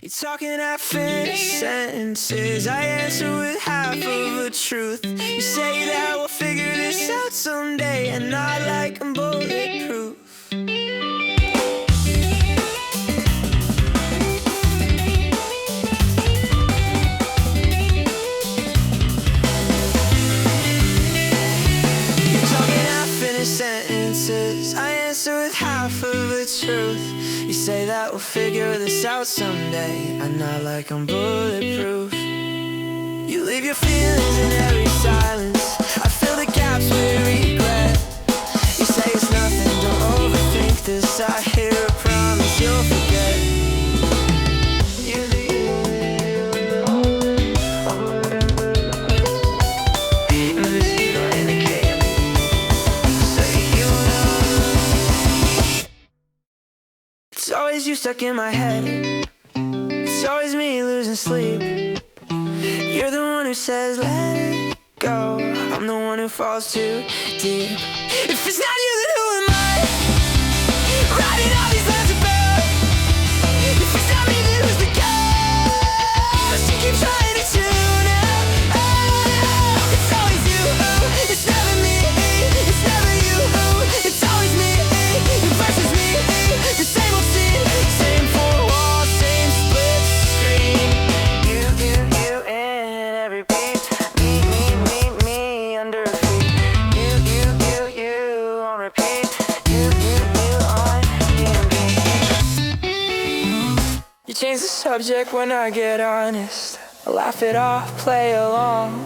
You're talking half finished sentences. I answer with half of the truth. You say that we'll figure this out someday, and not like I'm bulletproof. You're talking half finished sentences. I answer with half of the truth. You say that we'll figure this out someday, and not like I'm bulletproof. You leave your feelings in every silence. I fill the gaps with regret. You say it's nothing, don't overthink this. I hear a promise you'll forget. You It's always you stuck in my head. It's always me losing sleep. You're the one who says let it go. I'm the one who falls too deep. If it's not you, then who am I? Writing all these lines about. If it's not me, then who's the ghost? You keep trying to tune out. It's always you. It's never me. It's never you. It's always me versus me. The same old scene, same four walls, same split screen. You in every beat. Me under a feet. You on repeat. You on me. You change the subject when I get honest. I laugh it off, play along.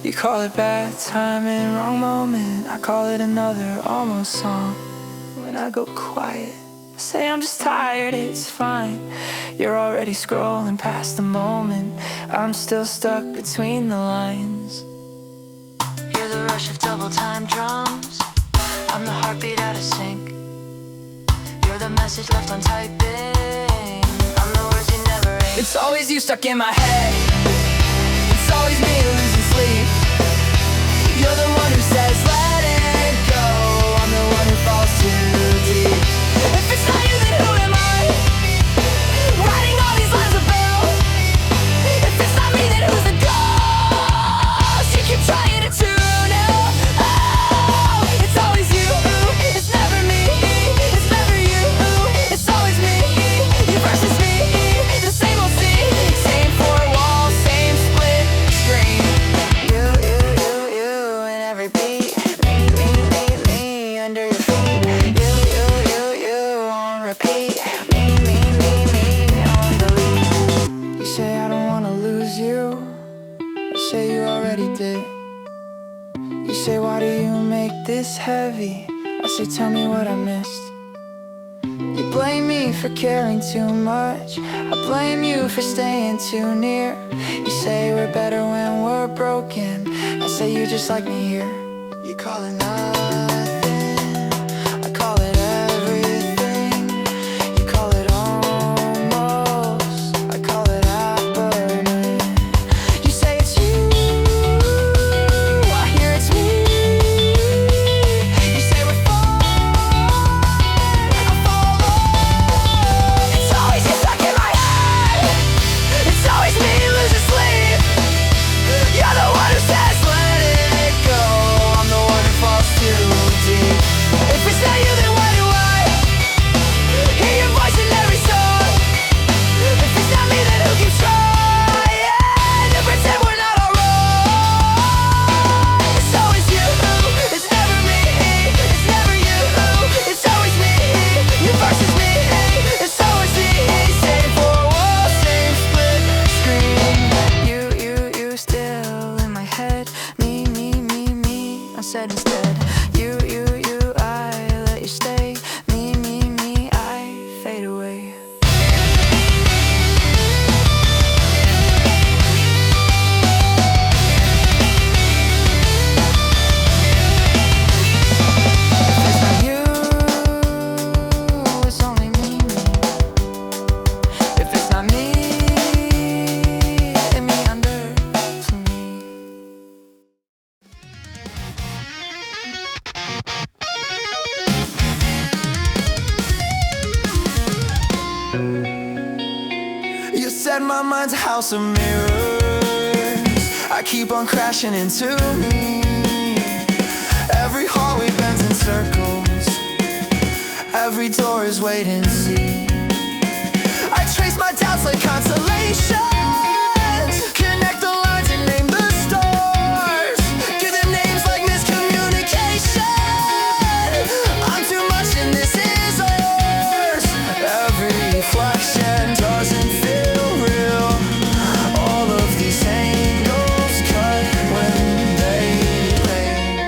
You call it bad timing, wrong moment. I call it another almost song. When I go quiet, I say I'm just tired, it's fine. You're already scrolling past the moment. I'm still stuck between the lines. Hear the rush of double-time drums. I'm the heartbeat out of sync. You're the message left on typing. I'm the words you never ate. It's always you stuck in my head. It's always me losing sleep. You're the one who says let it go. I'm the one who falls too deep. If it's not you, then who am I? Writing all these lines about. If it's not me, then who's the ghost? You keep trying to tune out. Oh, it's always you. It's never me. It's never you. It's always me. You versus me. The same old scene. Same four walls, same split screen. You in every beat. Me under your feet. You on repeat. Me on delete. You say I don't wanna lose you. I say you already did. You say why do you make this heavy? I say tell me what I missed. You blame me for caring too much. I blame you for staying too near. You say we're better when we're broken. I say you just like me here. You call it nothing, I call it everything. You call it almost, I call it happening. You say it's you, I hear it's me. You say we're falling, I follow. It's always you stuck in my head. It's always me losing sleep. You're the one who says let it go. I'm the one who falls too deep. If it's not you, then why do I hear your voice in every song? If it's not me, then who keeps trying to pretend we're not alright? It's always you. It's never me. It's never you. It's always me. You versus me. It's always me. Same four walls, same split screen. You still in my head. Me. I said instead. You, I let you stay. Me, I fade away. If it's not you, it's only me. If it's not me, then me under to me. You said my mind's a house of mirrors. I keep on crashing into me. Every hallway bends in circles. Every door is wait and see. I trace my doubts like constellations. Connect the lines and name the stars. Give them names like miscommunication. I'm too much and this is ours. Every reflection doesn't feel real. All of these angles cut when they rain.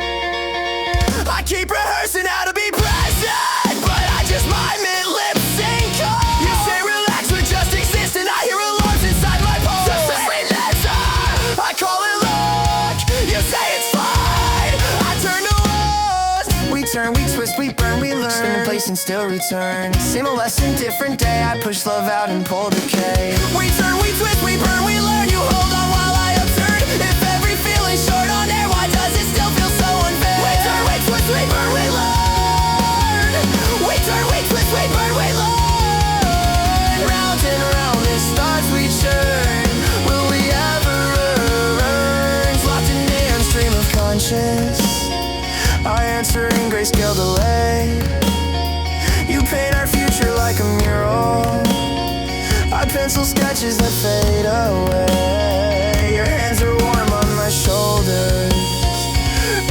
I keep rehearsing how to be present, but I just mime it lip sync. You say relax, we're just existing. I hear alarms inside my pulse. Suspiciously listen, I call it luck. You say it's fine, I turn to lust. We turn, we twist, we burn, we learn. Spin in place and still return. Same a lesson, different day. I push love out and pull decay. We turn, we twist, we burn, we learn. You hold on while I upturn. If every feeling's short on air, why does it still feel so unfair? We turn, we twist, we burn, we learn. We turn, we twist, we burn, we learn. Round and round these thoughts we churn. Will we ever earn? Locked in neon stream of conscience. I answer in grayscale delay. You paint our future like a mural. I pencil sketches that fade away. Your hands are warm on my shoulders.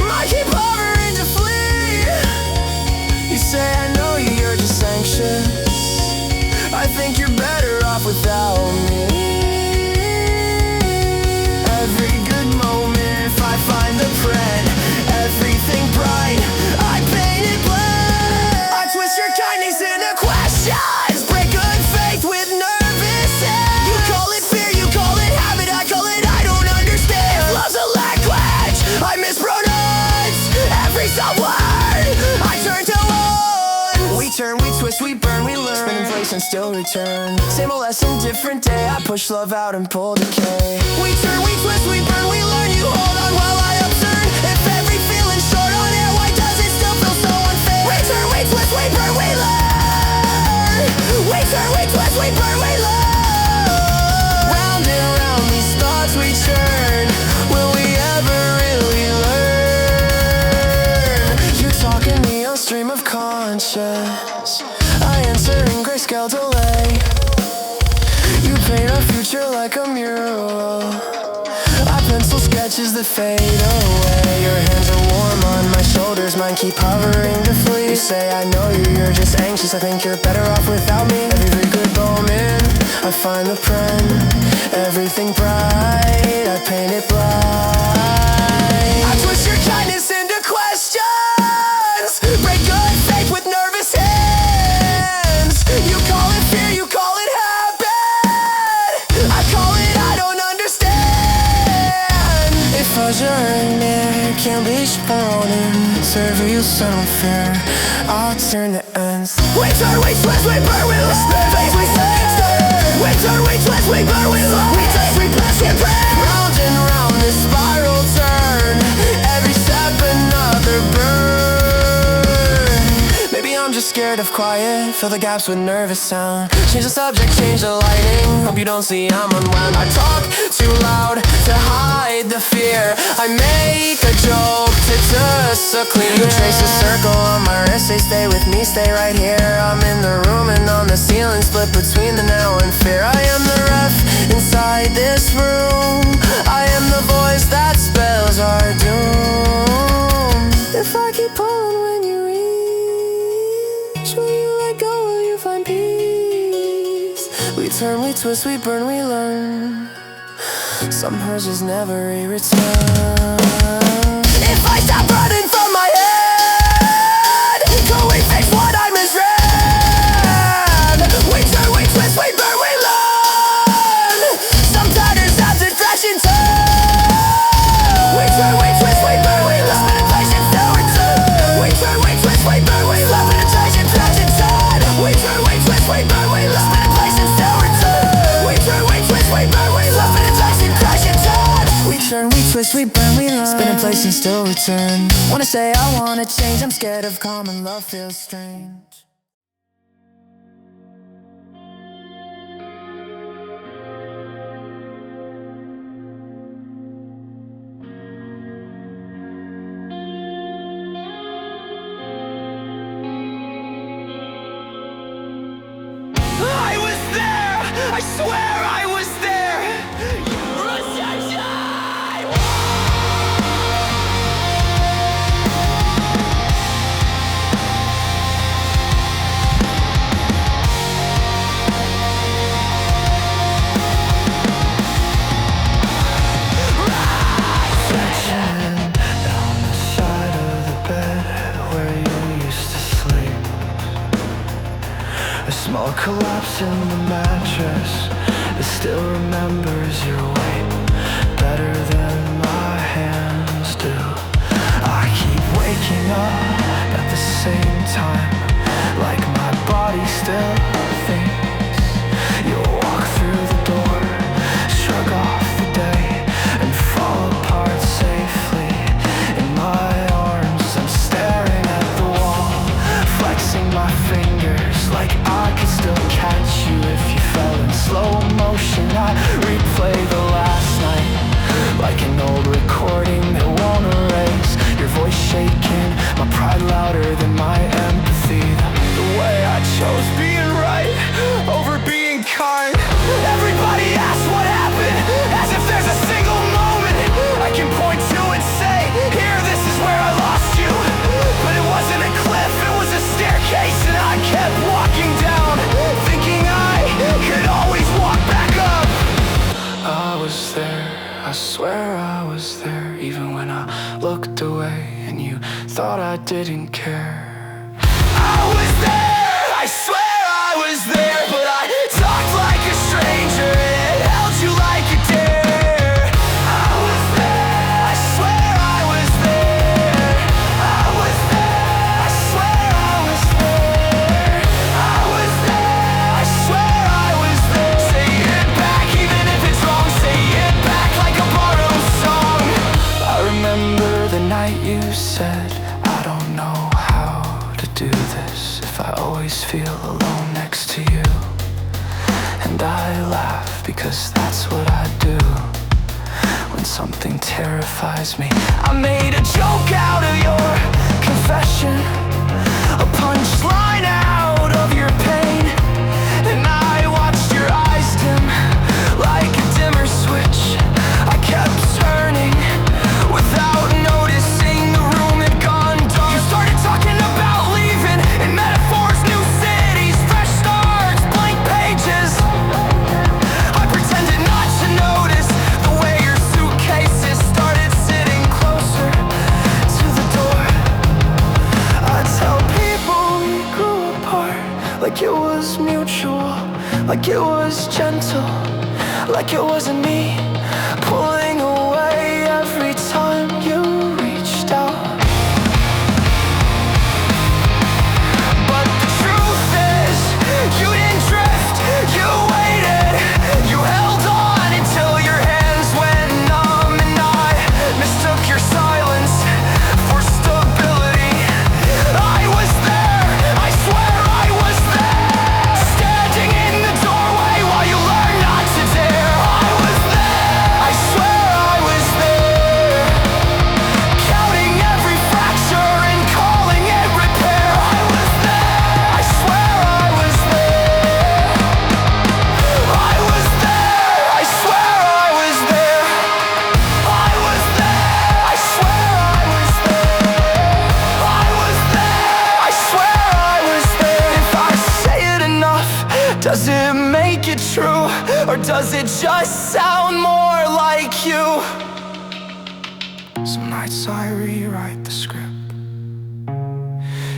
I keep hovering to flee. You say I know you, you're just anxious. I think you're better off without me. Every good moment, if I find the friend, everything bright, I paint it black. I twist your kindness into questions. Break good faith with nervous hands. You call it fear, you call it habit, I call it I don't understand. If love's a language, I mispronounce every sub-word. I turn to one. We turn, we twist, we burn, we learn. Spin in place and still return. Same old lesson, different day. I push love out and pull decay. We turn, we twist, we burn, we learn. You hold on while I observe. If every feeling's short on air, why does it still feel so unfair? We turn, we twist, we burn, we learn. We turn, we twist, we burn, we learn. Round and round these thoughts we churn. Will we ever really learn? You talking me on stream of conscience. I answer in grayscale delay. You paint our future like a mural. I pencil sketches that fade away. Your hands are warm on my shoulders. Mine keep hovering to flee. You say I know you, you're just anxious. I think you're better off without me. Every good moment, I find the friend. Everything bright, I paint it black. I twist your kindness into questions. Break good faith with nervous hands. You call it fear, you call it habit. I call it I don't understand. If I can't be spawning. Serve you some fair. I'll turn the ends. We turn, we twist, we burn, we love. Face we stir. We turn, we twist, we burn, we love. We taste, we bless, we burn. Round and round this spiral turn. Every step another burn. Maybe I'm just scared of quiet. Fill the gaps with nervous sound. Change the subject, change the lighting. Hope you don't see I'm unwound. I talk too loud to hide the fear. I make a joke to just a clear. You trace a circle on my wrist. They stay with me, stay right here. I'm in the room and on the ceiling, split between the now and fear. I am the ref inside this room. I am the voice that spells our doom. If I keep pulling when you reach, will you let go, will you find peace? We turn, we twist, we burn, we learn. Some purges never return. If I stop running from my head, can we fix what I misread? We turn, we twist, we burn, we learn. Some patterns have to crash and turn. We turn, we twist, we burn, we learn. Spin in place and still return. We turn, we twist, we burn, we learn. Penetration, crash and turn. We turn, we twist, we burn, we learn. Spin in place and still return. We turn, we twist, we burn, we learn. Penetration, crash and turn. We turn, we twist, we burn, we learn. Spin in place and still return. Wanna say I wanna change, I'm scared of common love feels strange. I swear I was there. Rejection. A small collapse in the mattress. It still remembers your weight better than my hands do. I keep waking up at the same time, like my body still thinks. You'll walk through the door, shrug off the day, and fall apart safely in my arms. I'm staring at the wall, flexing my fingers like I could still catch you if you fell in slow motion. I replay the last night like an old recording that won't erase. Your voice shaking, my pride louder than my empathy. The way I chose being right over being kind. Everybody asks what happened, as if there's a single moment I can point to and say, here, this is where I lost you. But it wasn't a cliff, it was a staircase, and I kept walking down, thinking I could always walk back up. I was there, I swear I was there, even when I looked away and you thought I didn't care. I was there, I swear I was there, but I talked like a stranger and held you like a dare. I was there, I swear I was there. I was there, I swear I was there. I was there, I swear I was there. Say it back even if it's wrong, say it back like a borrowed song. I remember the night you said, I don't know how to do this if I always feel alone next to you. And I laugh because that's what I do when something terrifies me. I made a joke out of your confession, a punchline out of your pain, and I watched your eyes dim like a dimmer switch. I kept turning without noticing the room had gone dark. You started talking about leaving in metaphors, new cities, fresh starts, blank pages. I pretended not to notice the way your suitcases started sitting closer to the door. I tell people we grew apart like it was mutual, like it was gentle, like it wasn't me pulling away every time you reached out. But the truth is, you didn't drift, you waited, you held on until your hands went numb, and I mistook your silence for stability. I was there, I swear I was there, standing in the doorway while you learned not to dare. I was there, I swear I was there, counting every fracture and calling it repair. I was there, I swear I was there. I was there, I swear I was there. I was there, I swear I was there. I was there, I swear I was there. If I say it enough, does it make it true? Or does it just sound more like you? Some nights I rewrite the script,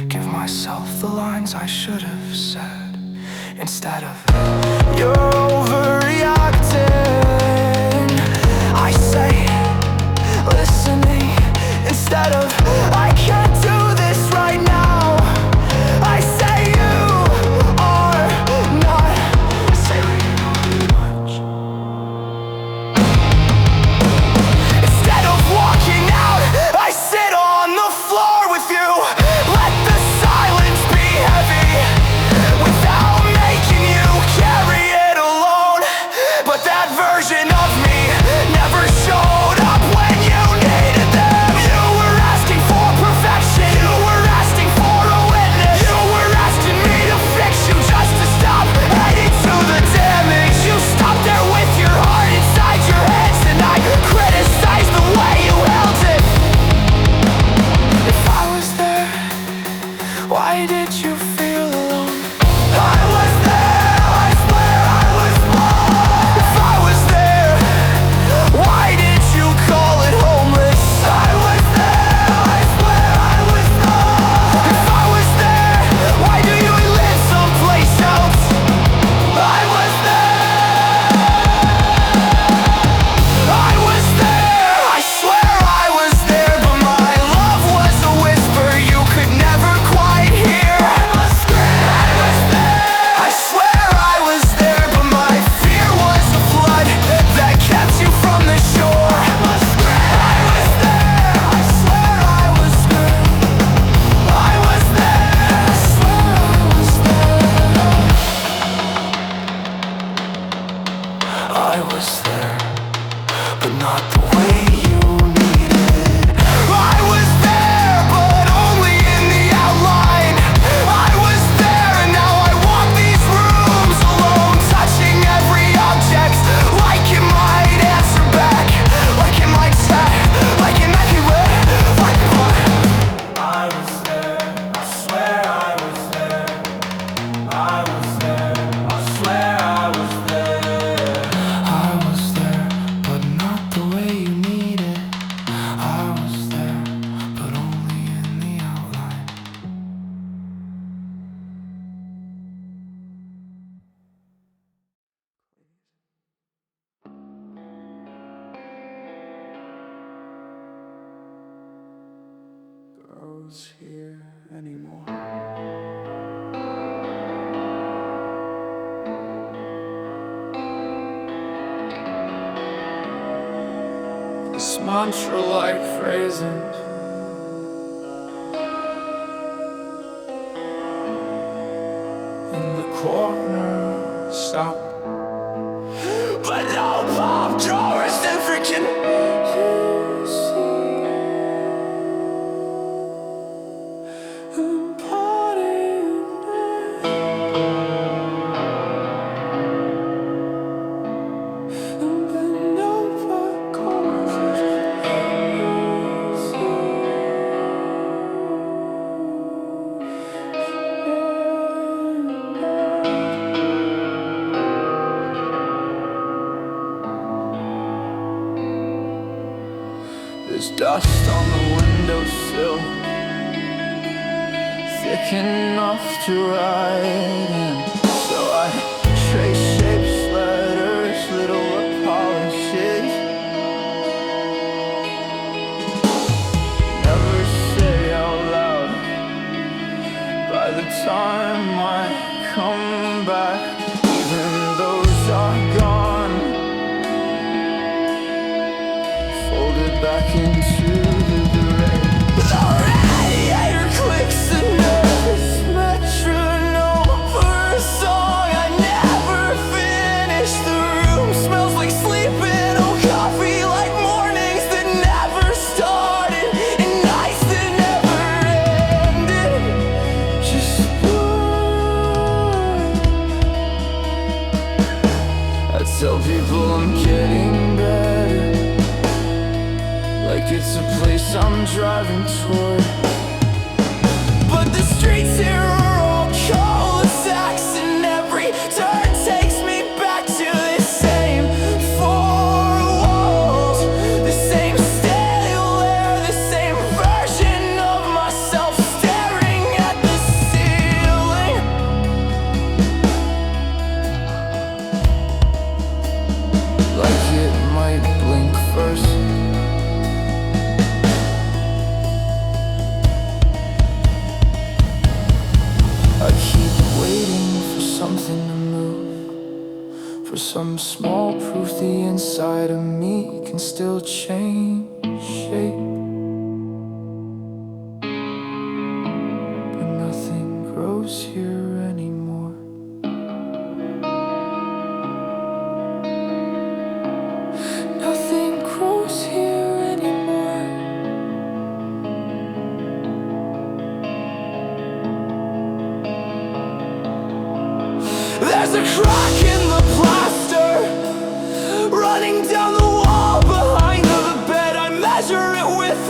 give myself the lines I should have said, instead of you're overreacting. I say listening instead of I can't do this right now. I say you are not. I say much. Instead of walking out, I sit on the floor with you. Let the silence be heavy without making you carry it alone. But that version of me never showed up when you needed them. You were asking for perfection, you were asking for a witness, you were asking me to fix you just to stop adding to the damage. You I was there, but not the way you needed. I was there, but only in the outline. I was there, and now I walk these rooms alone, touching every object, like it might answer back, like it might chat, like it might be where, like what. I was there, I swear I was there. I was there, I swear I was there. I was there, but not the way you needed. I was there, but only in the outline. Girls here anymore. This mantra-like phrasing in the corner, stop. But no pop drawers and freaking There's dust on the windowsill, thick enough to write in. So I trace shapes, letters, little apologies. Never say out loud. By the time I come back, even those are gone, folded back into the rain. the radiator clicks a nervous metronome for a song I never finished. The room smells like sleeping on coffee, like mornings that never started and nights that never ended. Just blood. I tell people I'm getting better, like it's a place I'm driving toward. But the streets here are all cul-de-sacs, and every turn takes me back to the same four walls, the same stale air, the same version of myself staring at the ceiling. Like it might blink first. I keep waiting for something to move, for some small proof the inside of me can still change shape. But nothing grows here anymore. Nothing grows here anymore. There's a crack in the plaster, running down the wall behind the bed. I measure it with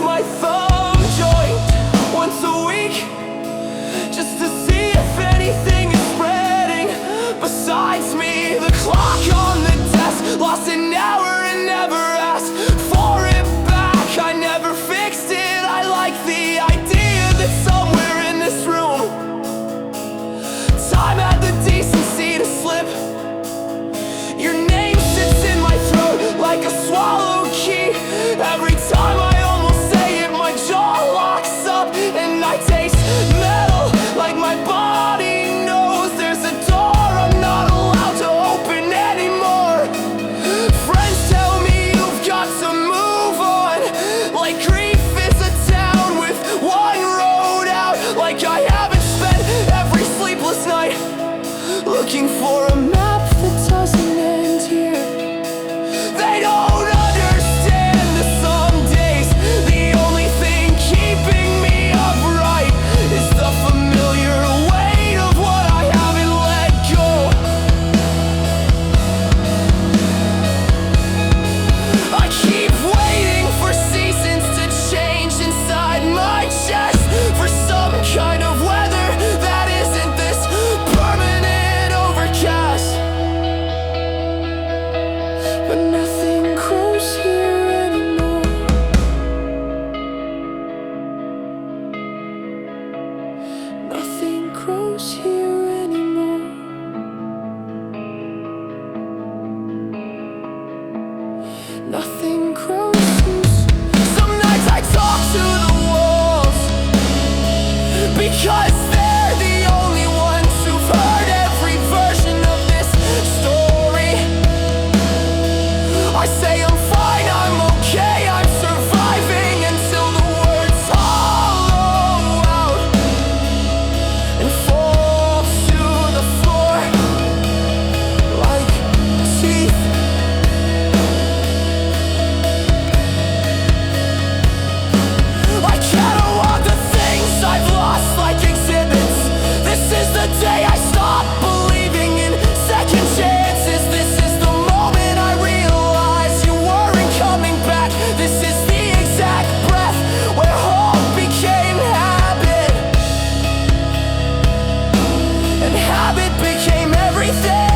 but nothing grows here anymore. Nothing grows here anymore. Nothing grows. Some nights I talk to the walls because they're the only ones who've heard every version of this story. I say I'm fine, I'm okay, I'm surviving until the words hollow out and fall to the floor like teeth. I catalog the things I've lost like exhibits. This is the day I stop believing in second chances. This is the moment I realize you weren't coming back. This is the exact breath where hope became habit, and habit became everything.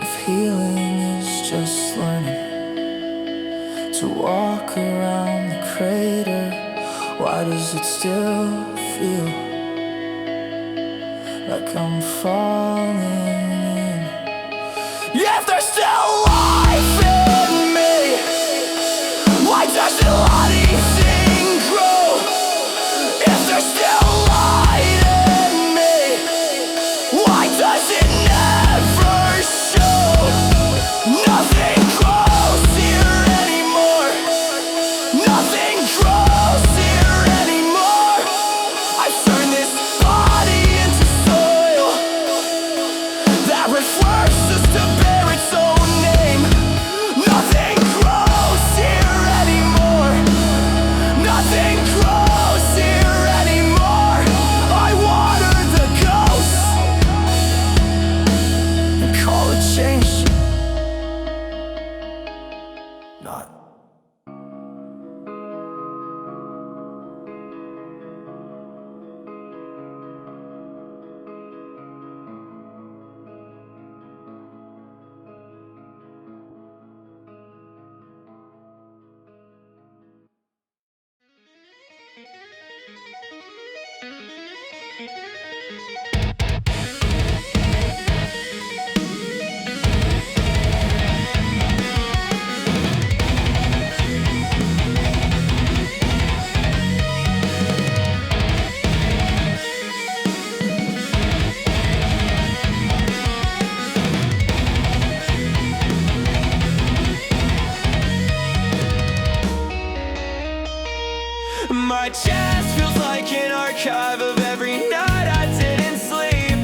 If healing is just learning to walk around the crater, why does it still feel like I'm falling in? If there's still life in me, why doesn't anything grow? If there's still light in me, why does it never show? Nothing grows here anymore. Nothing grows here anymore. I've turned this body into soil that refuses to bear its own name. Nothing grows here anymore. Nothing grows here anymore. I water the ghosts and call it change. Not. My chest feels like an archive of every night I didn't sleep.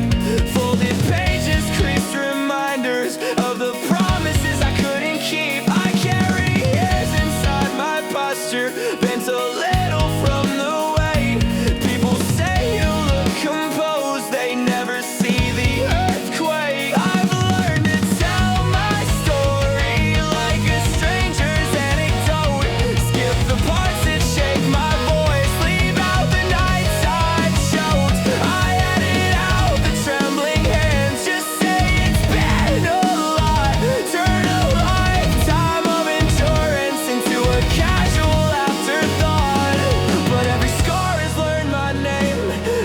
Folded pages, creased reminders of the promises I couldn't keep. I carry years inside my posture, bent a little from the weight. People say you look composed, they never see the earthquake. I've learned to tell my story like a stranger's anecdote. Skip the parts that shake my voice, leave out the nights I choked. I edit out the trembling hands, just say it's been a lot. Turn a lifetime of endurance into a casual afterthought. But every scar has learned my name,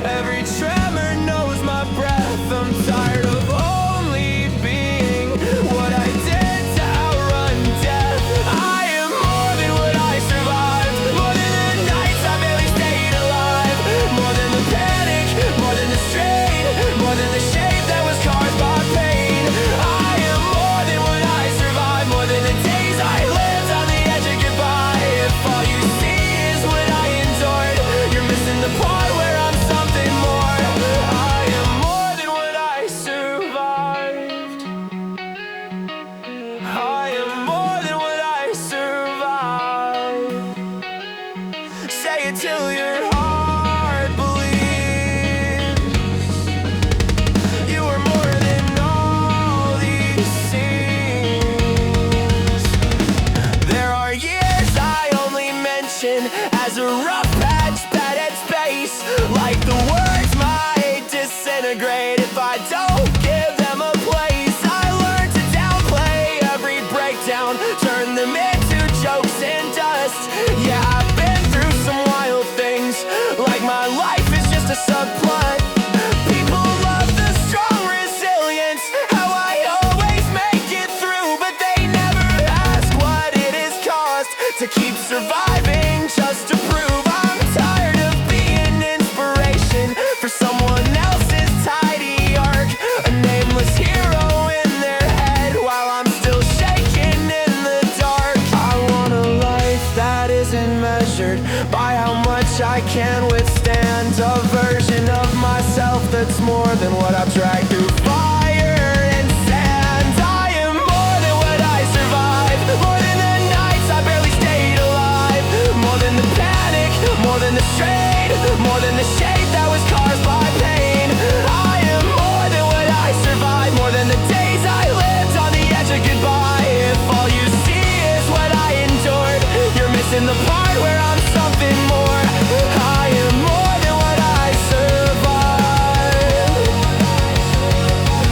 every tremor knows my breath. I'm tired of only being what I did to outrun death. I am more than what I survived, more than the nights I barely stayed alive, more than the panic, more than the strain, more than the shape that was caused by pain. I am more than what I survived, more than the days I lived on the edge of goodbye. If all you see is what I endured, you're missing the part where I'm something more. I am more than what I survived. I am more than what I survived. Say it till your heart believes. You are more than all these seems. There are years I only mention as a a rough patch, bad at space. Like the words might disintegrate if I don't give them a place. I learned to downplay every breakdown, turn them into jokes and dust. Yeah, I've been through some wild things, like my life is just a subplot. People love the strong resilience, how I always make it through, but they never ask what it has cost to keep surviving just to prove. I'm tired of being inspiration for someone else's tidy arc, a nameless hero in their head while I'm still shaking in the dark. I want a life that isn't measured by how much I can withstand, a version of myself that's more than what I've dragged through fire and sand. I am more than what I survived, more than the nights I barely stayed alive, more than the panic, more than the strain, more than the shape that was caused by pain. I am more than what I survived, more than the days I lived on the edge of goodbye. If all you see is what I endured, you're missing the part where I'm something more. I am more than what I survived.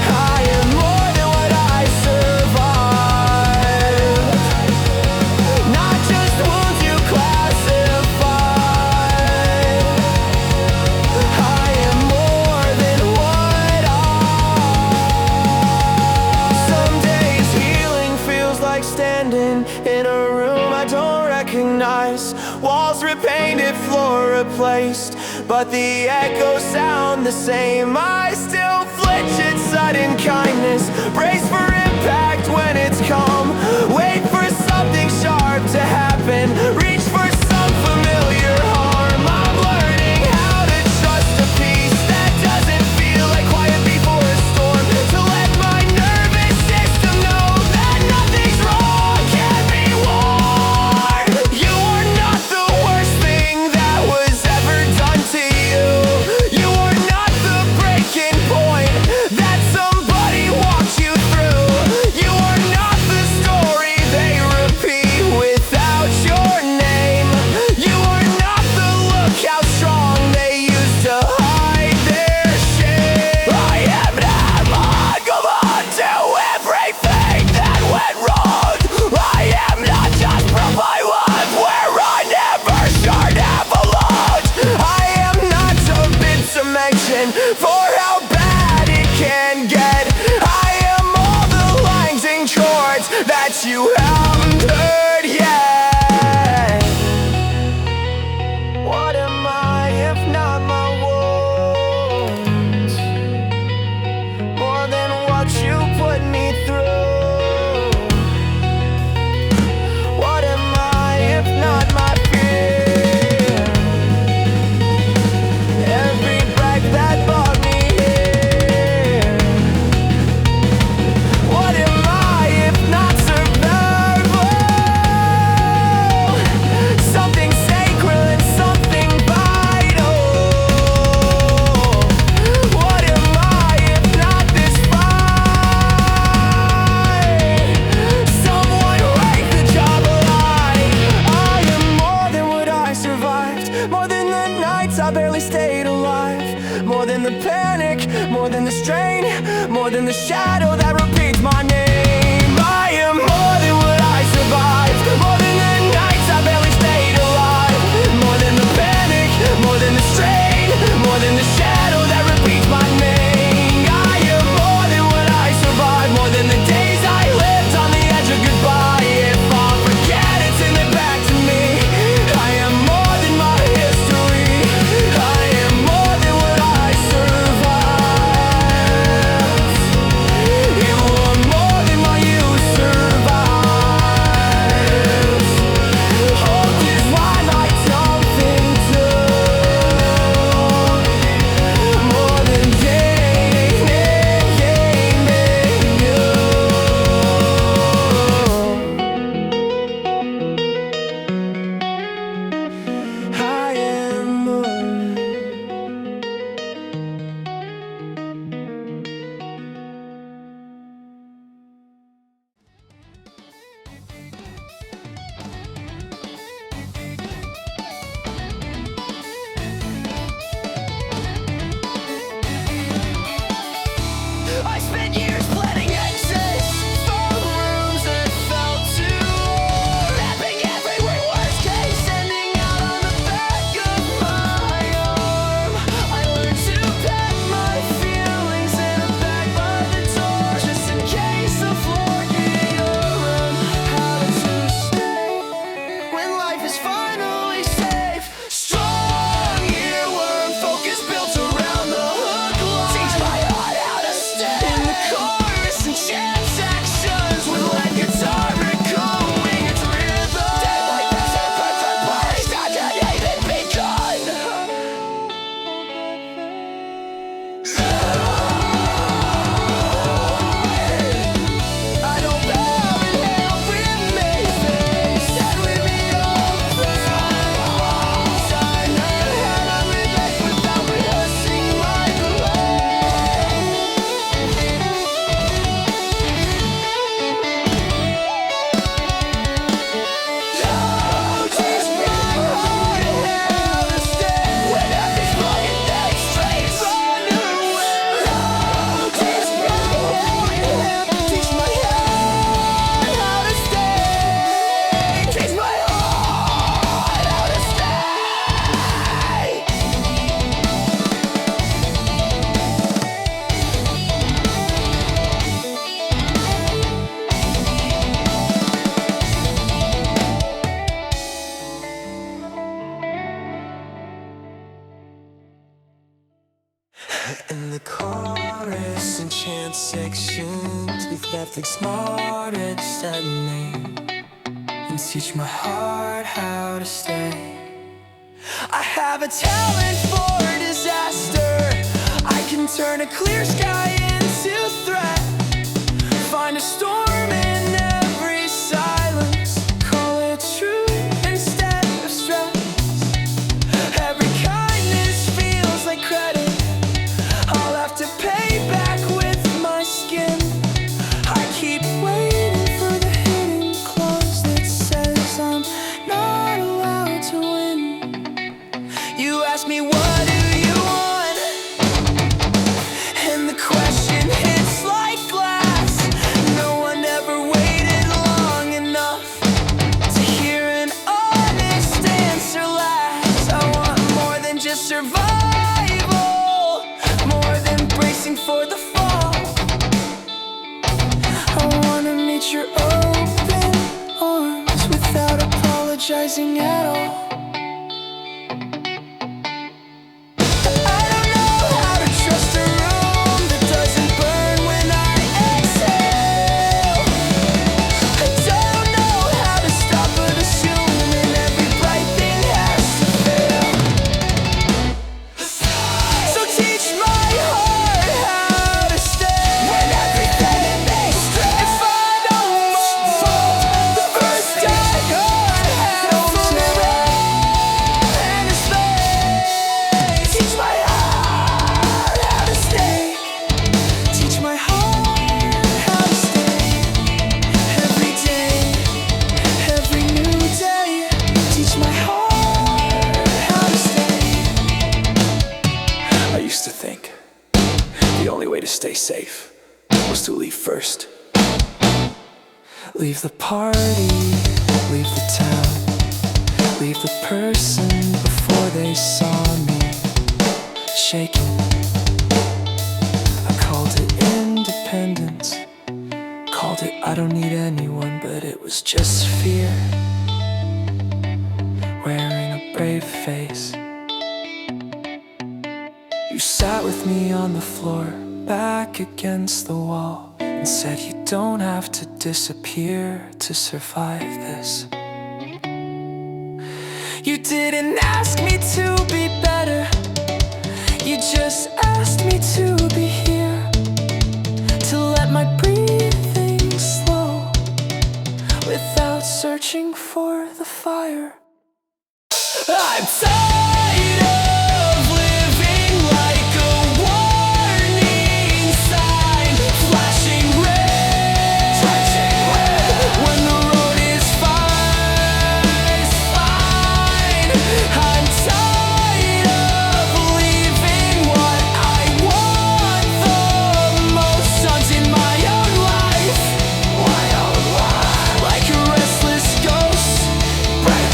I am more than what I survived. Not just wounds you classified. I am more than what Some days healing feels like standing in a room I don't recognize. Walls repainted, floor replaced, but the echoes sound the same. I still flinch at sudden kindness, brace for impact when it's calm, wait for something sharp to happen, reach for some familiar harm. I'm learning how to trust a peace that doesn't feel like quiet before a storm, to let my nervous system know that nothing's wrong, can't be worn. You are not the worst thing that was ever done to you. You are not the breaking point that somebody walked you through. You are not the story they repeat without your name. You are not the look how strong they used to hide their shame. I am not on to everything that went wrong. I am not just from my life where I never should have belonged. I am not a bit to mention for how bad it can get. I am all the lines and chords that you haven't heard yet. What am I if not my wounds? More than what you put me through. What am I if not my fear? Every breath that brought me here. What am I if not survival? Something sacred, something vital. What am I if not this fight? Someone wake the job alive. I am more than what I survived, more than the nights I barely stayed alive, more than the panic, more than the strain, more than the shadow that repeats my name. I am more than what I survived, more than the nights I barely stayed alive, more than the panic, more than the strain, more than the shadow that repeats my name. I am more than what I survived, more than the days I lived on the edge of goodbye. If I'll forget it, send it back to me. I am more than my history. I am more than what I survived. You are more than In the chorus and chant sections, with Netflix smart edges at name, and teach my heart how to stay. I have a talent for disaster. I can turn a clear sky into threat, find a storm in every silence, call it truth instead of stress. Every kindness feels like credit, I'll have to pay back with my skin. I keep waiting for the hidden clause that says I'm not allowed to win. You ask me what do you want, and the question hits like glass. No one ever waited long enough to hear an honest answer last. I want more than just survival, more than bracing for the fall. I wanna meet your open arms without apologizing at all. The only way to stay safe was to leave first. Leave the party, leave the town, leave the person before they saw me shaking. I called it independence, called it I don't need anyone, but it was just fear wearing a brave face. You sat with me on the floor, back against the wall, and said you don't have to disappear to survive this. You didn't ask me to be better, you just asked me to be here, to let my breathing slow without searching for the fire. I'm tired of living like a warning sign, flashing red when the road is fine. I'm tired of believing what I want the most, suns in my own life, like a restless ghost, bright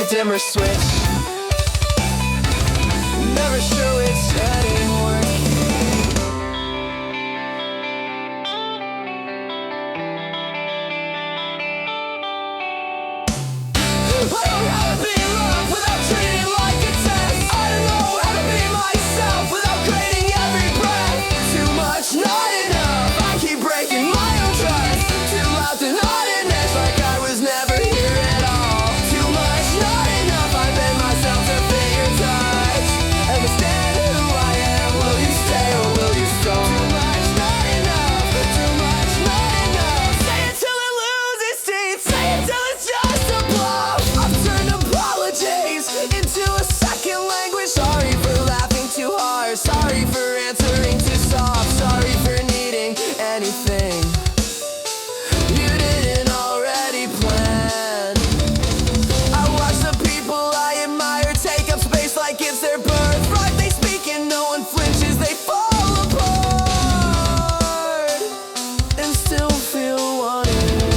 a dimmer switch. Never sure which setting working. I don't know how to be loved without treating it like a test. I don't know how to be myself without grading every breath. Too much, not enough. I keep breaking my own trust. Too loud to not an edge, like I was never here at all. Too much, not enough. I bend myself to fit your touch. Understand who I am. Will you stay or will you go? Too much, not enough. Too much, not enough. Say it till it loses teeth. Say it till it's just a bluff. I've turned apologies into a second language. Sorry for laughing too hard. Sorry for answering too soft. Sorry for needing anything you didn't already plan. I watch the people I admire take up space like it's their birthright. They speak and no one flinches. They fall apart and still feel wanted.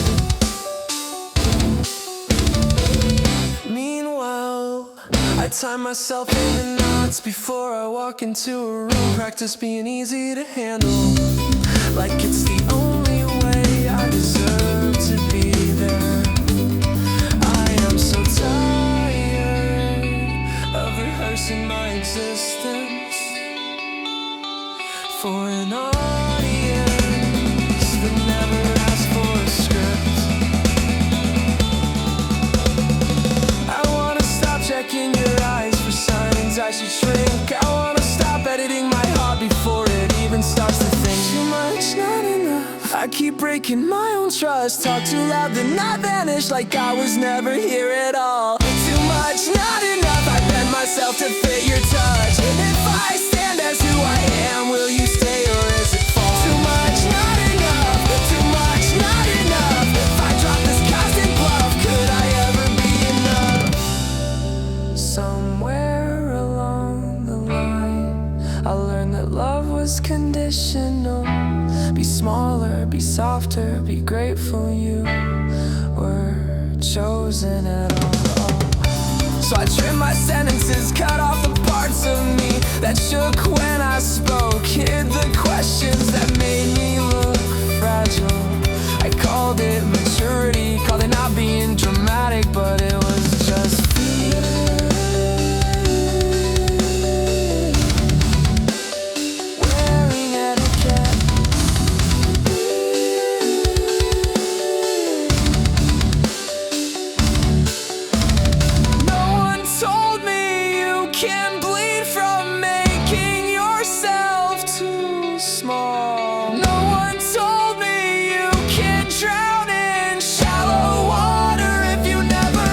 Meanwhile, I tie myself in knots before I walk into a room. Practice being easy to handle, like it's the only way I deserve to be there. I am so tired of rehearsing my existence for an audience that never asked for a script. I wanna stop checking your eyes for signs I should shrink. I wanna stop editing my heart before it even starts to think. Too much, not enough. I keep breaking my own trust. Talk too loud, then I vanish like I was never here at all. Too much, not enough. I bend myself to fit your touch. If I stand as who I am, will you stay or is it fall? Too much, not enough. Too much, not enough. If I drop this constant bluff, could I ever be enough? Somewhere along the line, I learned that love was conditional. Be smaller, be softer, be grateful you were chosen at all. So I trim my sentences, cut off the parts of me that shook when I spoke, hid the questions that made me look fragile. I called it maturity, called it not being dramatic, but it was just fear. Wearing etiquette. No one told me you can bleed from making yourself too small. No one told me you can drown in shallow water if you never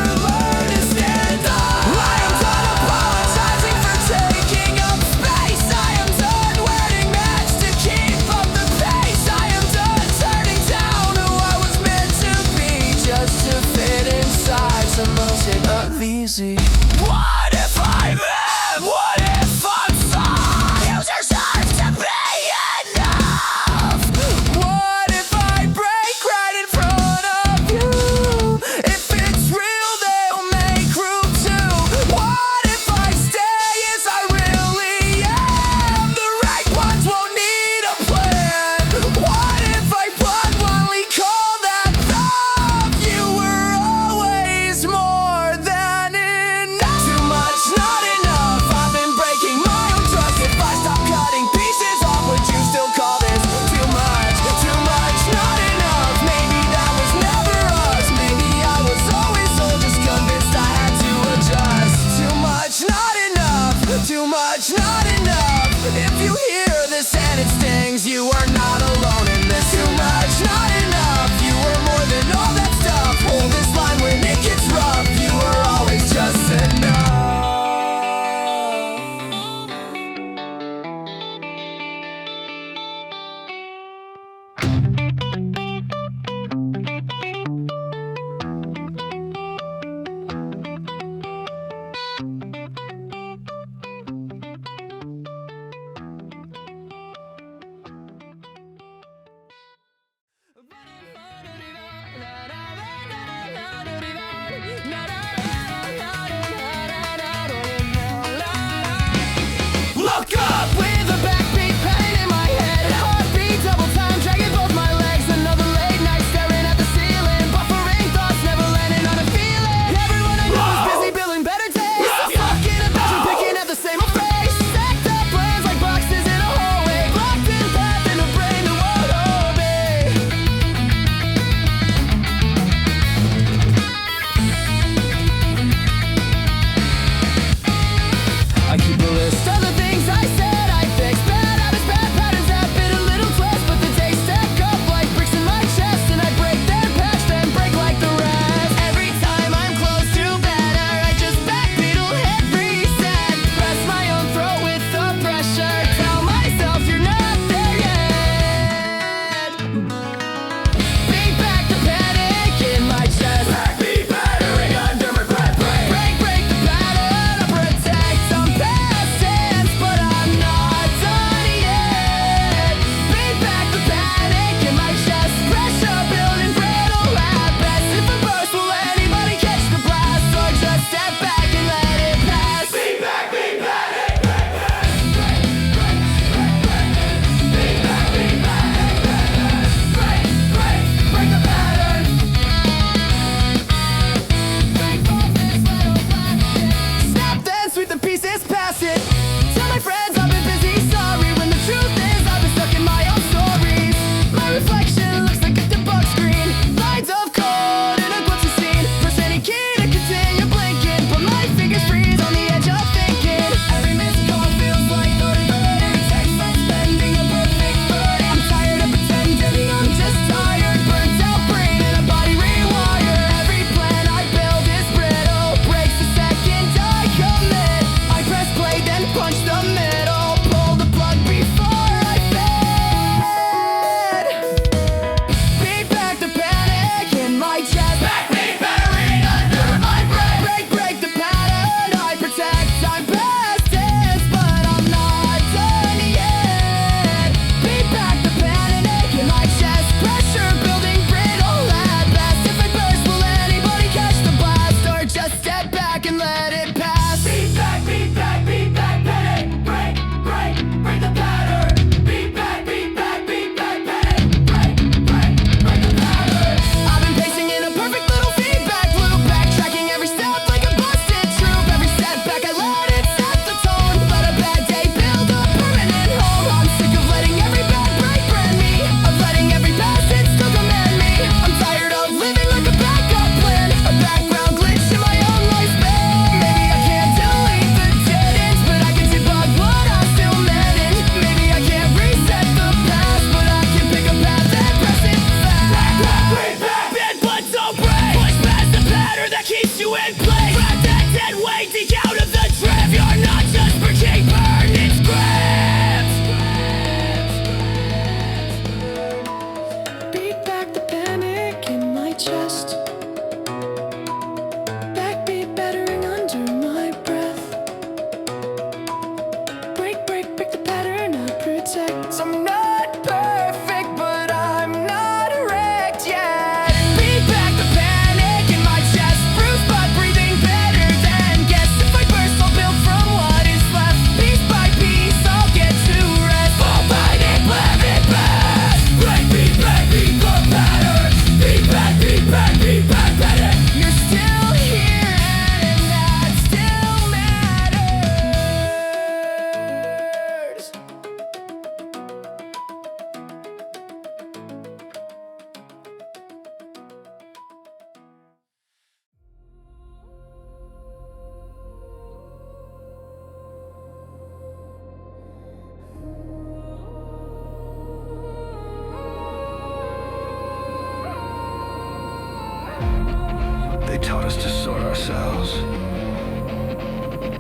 taught us to sort ourselves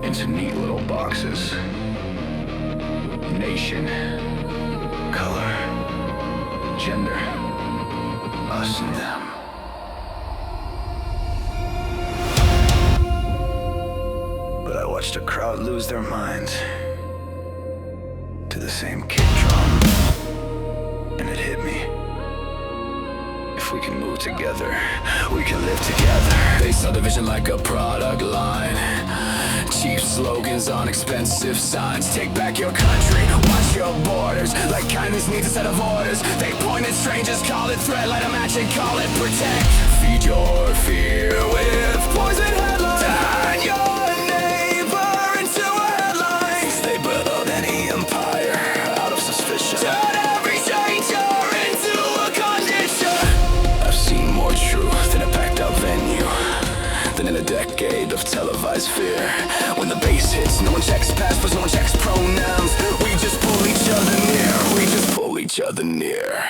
into neat little boxes. Nation, color, gender, us and them. But I watched a crowd lose their minds to the same kick drum, and it hit me. If we can move together, we can live together. They sell division like a product line. Cheap slogans on expensive signs. Take back your country, watch your borders. Like kindness needs a set of orders. They point at strangers, call it threat. Light a match and call it protect. Feed your fear with poison headlines. Turn your neighbor into a headline. They build any empire out of suspicion. Turn every stranger into a condition. I've seen more truth in a packed out venue than in a decade of televised fear. When the bass hits, no one checks passports, no one checks pronouns. We just pull each other near. We just pull each other near.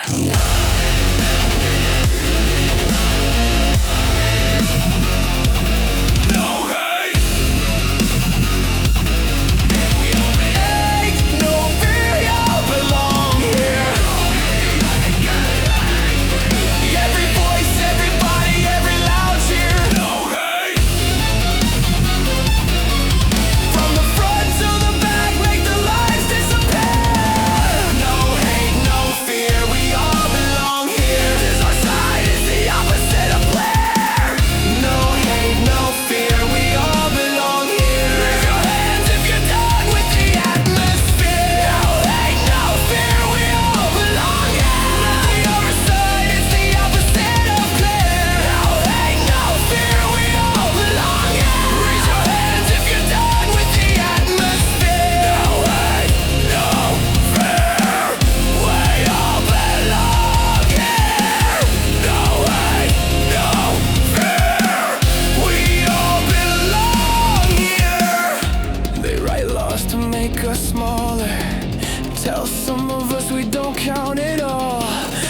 Tell some of us we don't count at all.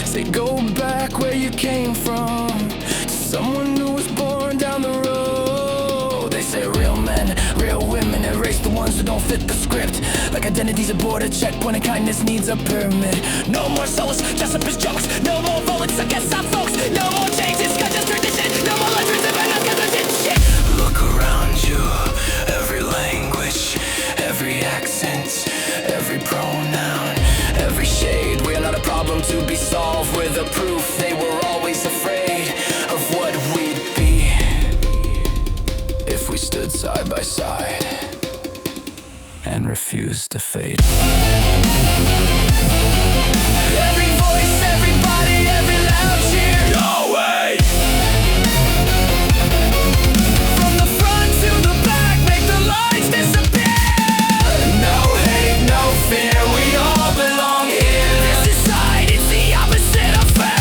Say go back where you came from, to someone who was born down the road. They say real men, real women, erase the ones who don't fit the script. Like identity's a border checkpoint and kindness needs a permit. No more solace, just up as jokes. No more bullets against our folks. No more changes, cause it's tradition. No more legends of us cause it's shit. Look around you, every language, every accent, every pronoun, every shade. We're not a problem to be solved. We're the proof they were always afraid of what we'd be if we stood side by side and refused to fade. Every voice, everybody, every loud cheer. No way! From the front to the back, make the lines disappear. No hate, no fear, we all belong here. This is side, it's the opposite of fair.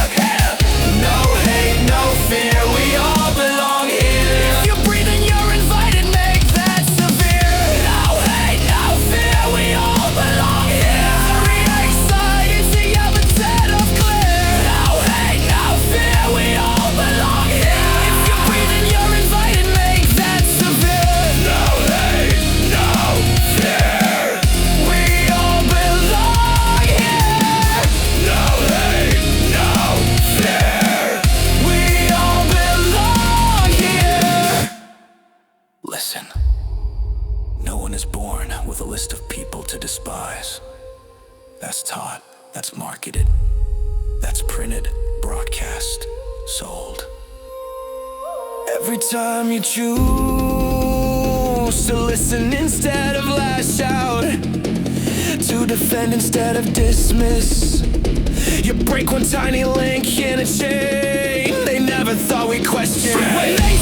No hate, no fear, we all belong here. If you're breathing, you're invited, make that severe. No hate, no fear, we all belong here. The VIII side, it's the opposite of clear. No hate, no fear, we all belong here. If you're breathing, you're invited, make that severe. No hate, no fear, we all belong here. No hate, no fear, we all belong here. Listen, no one is born with a list of people to despise. That's taught, that's marketed, that's printed, broadcast, sold. Every time you choose to listen instead of lash out, to defend instead of dismiss, you break one tiny link in a chain they never thought we'd question. When they